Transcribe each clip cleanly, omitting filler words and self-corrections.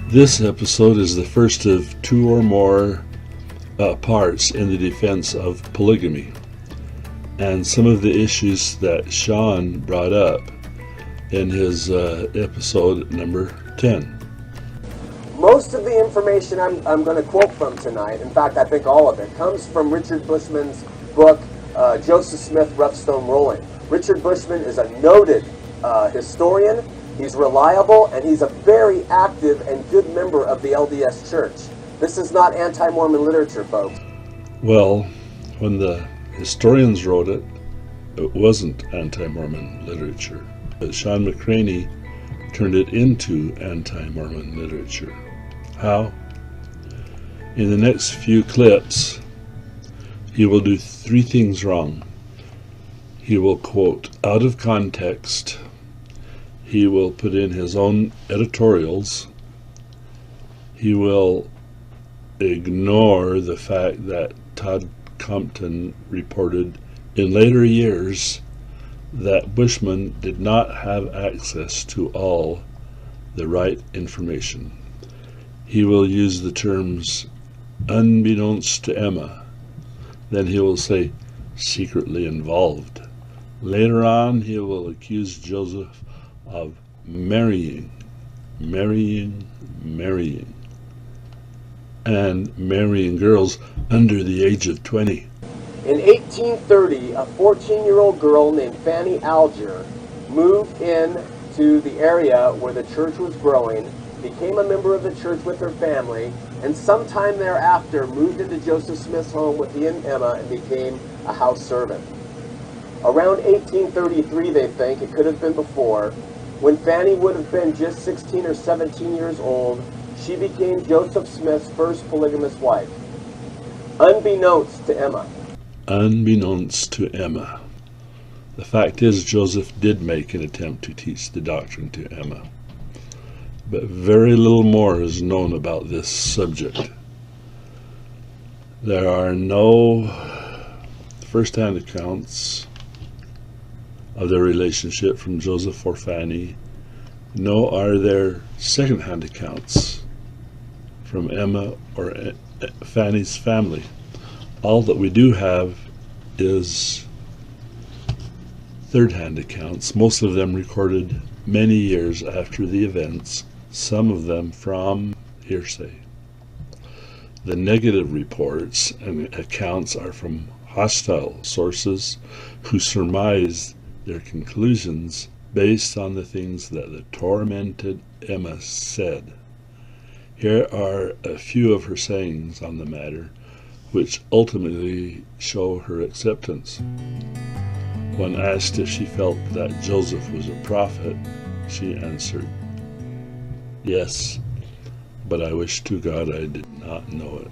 This episode is the first of two or more parts in the defense of polygamy, and some of the issues that Shawn brought up in his episode number 10. Most of the information I'm going to quote from tonight, in fact I think all of it, comes from Richard Bushman's book, Joseph Smith, Rough Stone Rolling. Richard Bushman is a noted historian. He's reliable, and he's a very active and good member of the LDS Church. This is not anti-Mormon literature, folks. Well, when the historians wrote it, it wasn't anti-Mormon literature. But Shawn McCraney turned it into anti-Mormon literature. How? In the next few clips, he will do three things wrong. He will quote out of context. He will put in his own editorials. He will ignore the fact that Todd Compton reported in later years that Bushman did not have access to all the right information. He will use the terms unbeknownst to Emma. Then he will say secretly involved. Later on, he will accuse Joseph of marrying, and marrying girls under the age of 20. In 1830, a 14-year-old girl named Fanny Alger moved in to the area where the church was growing, became a member of the church with her family, and sometime thereafter moved into Joseph Smith's home with he and Emma and became a house servant. Around 1833, they think, it could have been before, when Fanny would have been just 16 or 17 years old, she became Joseph Smith's first polygamous wife, unbeknownst to Emma. Unbeknownst to Emma. The fact is, Joseph did make an attempt to teach the doctrine to Emma, but very little more is known about this subject. There are no first-hand accounts of their relationship from Joseph or Fanny, nor are there second-hand accounts from Emma or Fanny's family. All that we do have is third-hand accounts, most of them recorded many years after the events, some of them from hearsay. The negative reports and accounts are from hostile sources who surmise their conclusions based on the things that the tormented Emma said. Here are a few of her sayings on the matter, which ultimately show her acceptance. When asked if she felt that Joseph was a prophet, she answered, "Yes, but I wish to God I did not know it."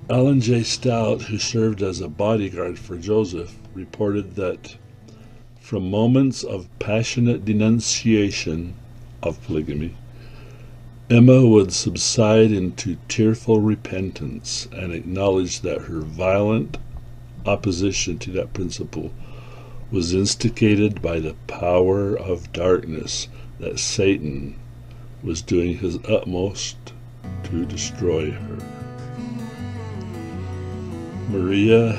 Alan J. Stout, who served as a bodyguard for Joseph, reported that from moments of passionate denunciation of polygamy, Emma would subside into tearful repentance and acknowledge that her violent opposition to that principle was instigated by the power of darkness, that Satan was doing his utmost to destroy her. Maria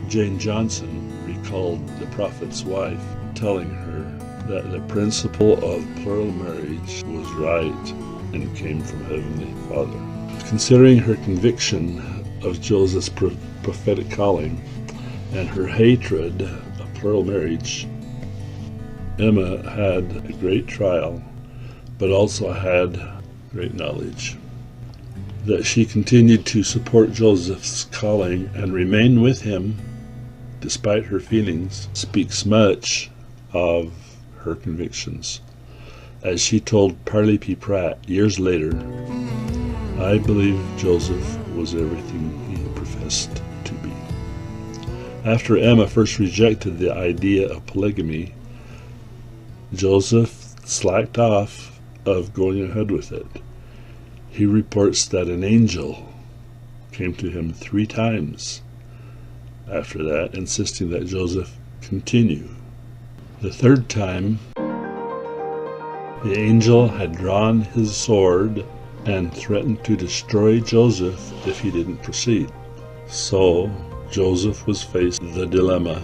Jane Johnson recalled the prophet's wife telling her that the principle of plural marriage was right and came from Heavenly Father. Considering her conviction of Joseph's prophetic calling and her hatred of plural marriage, Emma had a great trial, but also had great knowledge. That she continued to support Joseph's calling and remain with him despite her feelings speaks much of her convictions. As she told Parley P. Pratt years later, "I believe Joseph was everything he professed to be." After Emma first rejected the idea of polygamy, Joseph slacked off of going ahead with it. He reports that an angel came to him 3 times after that, insisting that Joseph continue. The 3rd time, the angel had drawn his sword and threatened to destroy Joseph if he didn't proceed. So Joseph was faced with the dilemma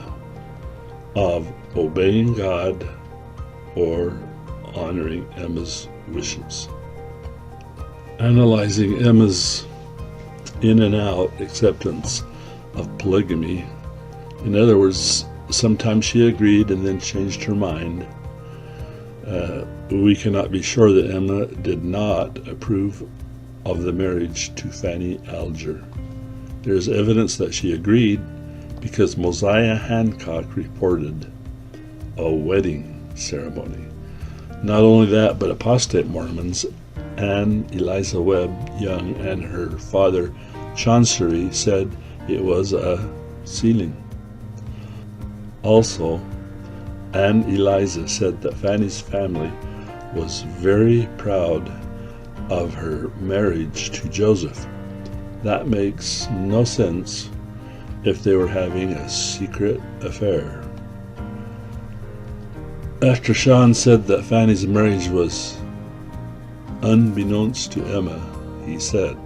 of obeying God or honoring Emma's wishes. Analyzing Emma's in and out acceptance of polygamy, in other words, sometimes she agreed and then changed her mind, we cannot be sure that Emma did not approve of the marriage to Fanny Alger. There is evidence that she agreed because Mosiah Hancock reported a wedding ceremony. Not only that, but apostate Mormons and Eliza Webb Young and her father Chancery said it was a sealing. Also, Anne Eliza said that Fanny's family was very proud of her marriage to Joseph. That makes no sense if they were having a secret affair. After Shawn said that Fanny's marriage was unbeknownst to Emma, he said,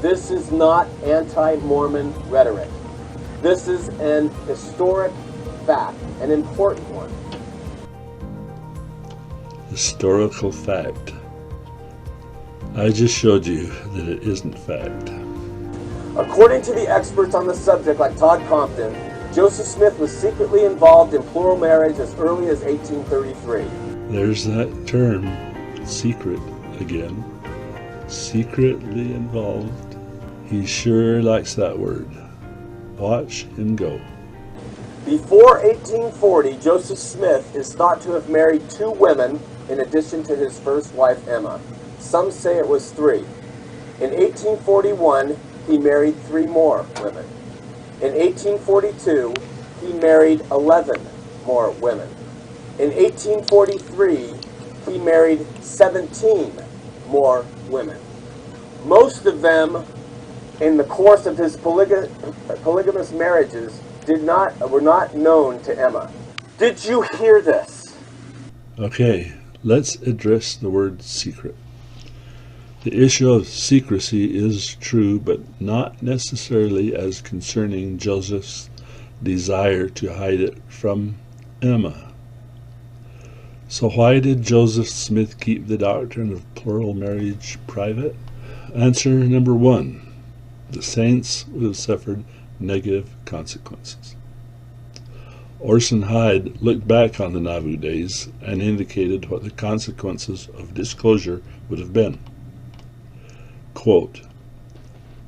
"This is not anti-Mormon rhetoric. This is an historic fact, an important one." Historical fact. I just showed you that it isn't fact. According to the experts on the subject like Todd Compton, Joseph Smith was secretly involved in plural marriage as early as 1833. There's that term, secret, again. Secretly involved. He sure likes that word. Watch him go. Before 1840, Joseph Smith is thought to have married 2 women in addition to his first wife, Emma. Some say it was 3. In 1841, he married 3 more women. In 1842, he married 11 more women. In 1843, he married 17 more women. Most of them, in the course of his polygamous marriages, were not known to Emma. Did you hear this? Okay, let's address the word secret. The issue of secrecy is true, but not necessarily as concerning Joseph's desire to hide it from Emma. So why did Joseph Smith keep the doctrine of plural marriage private? Answer number 1. The saints would have suffered negative consequences. Orson Hyde looked back on the Nauvoo days and indicated what the consequences of disclosure would have been. Quote,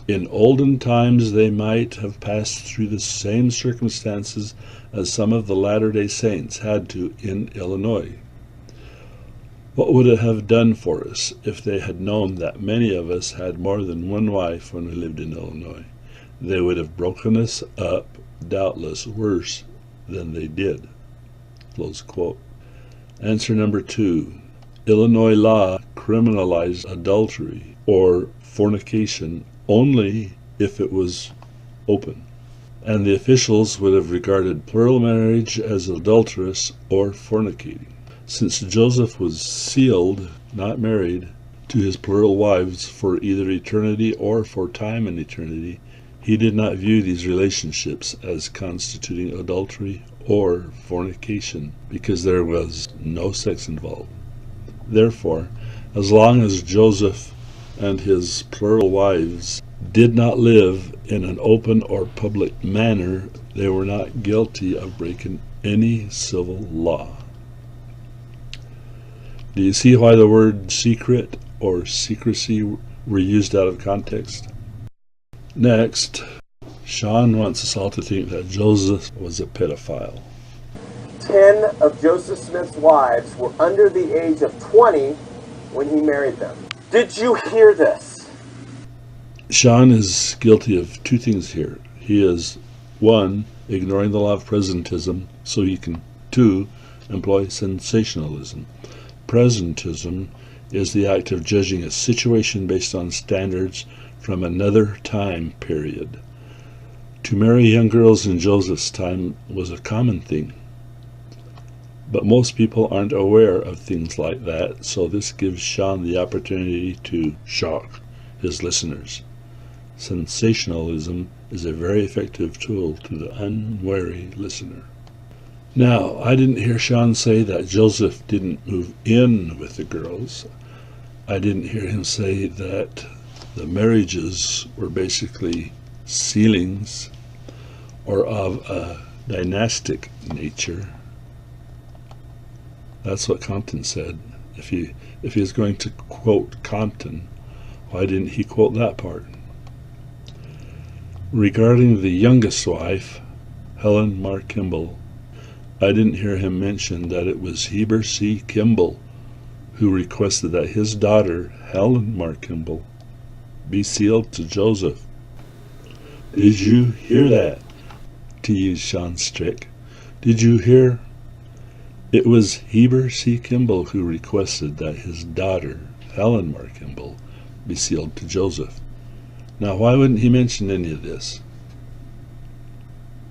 "In olden times they might have passed through the same circumstances as some of the Latter-day Saints had to in Illinois. What would it have done for us if they had known that many of us had more than one wife when we lived in Illinois? They would have broken us up, doubtless worse than they did." Close quote. Answer number 2. Illinois law criminalized adultery or fornication only if it was open, and the officials would have regarded plural marriage as adulterous or fornicating. Since Joseph was sealed, not married, to his plural wives for either eternity or for time and eternity, he did not view these relationships as constituting adultery or fornication because there was no sex involved. Therefore, as long as Joseph and his plural wives did not live in an open or public manner, they were not guilty of breaking any civil law. Do you see why the word secret or secrecy were used out of context? Next, Shawn wants us all to think that Joseph was a pedophile. 10 of Joseph Smith's wives were under the age of 20 when he married them. Did you hear this? Shawn is guilty of 2 things here. He is, 1, ignoring the law of presentism so he can, 2, employ sensationalism. Presentism is the act of judging a situation based on standards from another time period. To marry young girls in Joseph's time was a common thing. But most people aren't aware of things like that, so this gives Shawn the opportunity to shock his listeners. Sensationalism is a very effective tool to the unwary listener. Now, I didn't hear Shawn say that Joseph didn't move in with the girls. I didn't hear him say that the marriages were basically sealings or of a dynastic nature. That's what Compton said. If he was going to quote Compton, why didn't he quote that part? Regarding the youngest wife, Helen Mar Kimball, I didn't hear him mention that it was Heber C. Kimball who requested that his daughter, Helen Mar Kimball, be sealed to Joseph. Did you hear that? To use Shawn's trick. Did you hear? It was Heber C. Kimball who requested that his daughter, Helen Mar Kimball, be sealed to Joseph. Now, why wouldn't he mention any of this?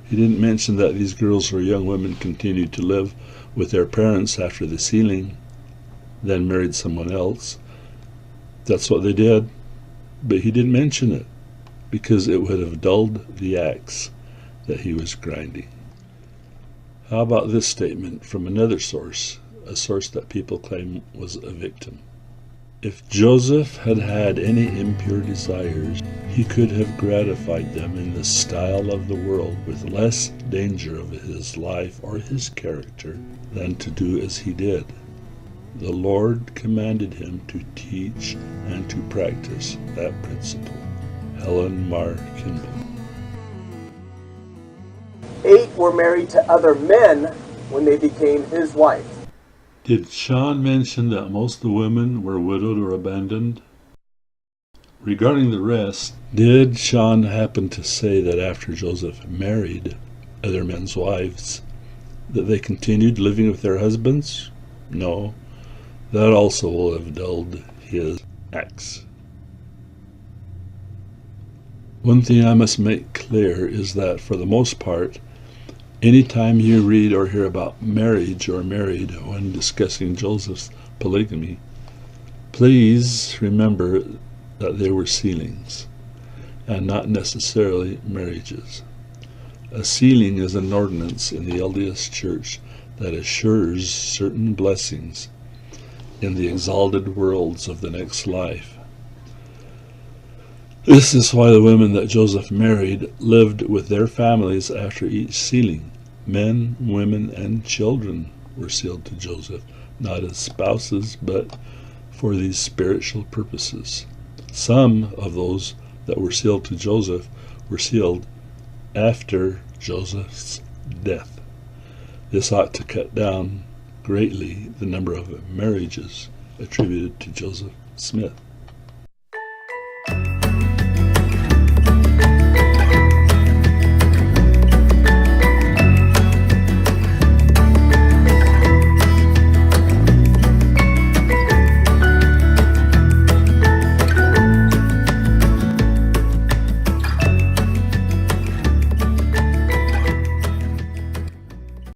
He didn't mention that these girls or young women continued to live with their parents after the sealing, then married someone else. That's what they did. But he didn't mention it because it would have dulled the axe that he was grinding. How about this statement from another source, a source that people claim was a victim? If Joseph had had any impure desires, he could have gratified them in the style of the world with less danger of his life or his character than to do as he did. The Lord commanded him to teach and to practice that principle. Helen Mar Kimball. 8 were married to other men when they became his wife. Did Shawn mention that most of the women were widowed or abandoned? Regarding the rest, did Shawn happen to say that after Joseph married other men's wives, that they continued living with their husbands? No, that also will have dulled his axe. One thing I must make clear is that for the most part, anytime you read or hear about marriage or married when discussing Joseph's polygamy, please remember that they were sealings and not necessarily marriages. A sealing is an ordinance in the LDS Church that assures certain blessings in the exalted worlds of the next life. This is why the women that Joseph married lived with their families after each sealing. Men, women, and children were sealed to Joseph, not as spouses, but for these spiritual purposes. Some of those that were sealed to Joseph were sealed after Joseph's death. This ought to cut down greatly the number of marriages attributed to Joseph Smith.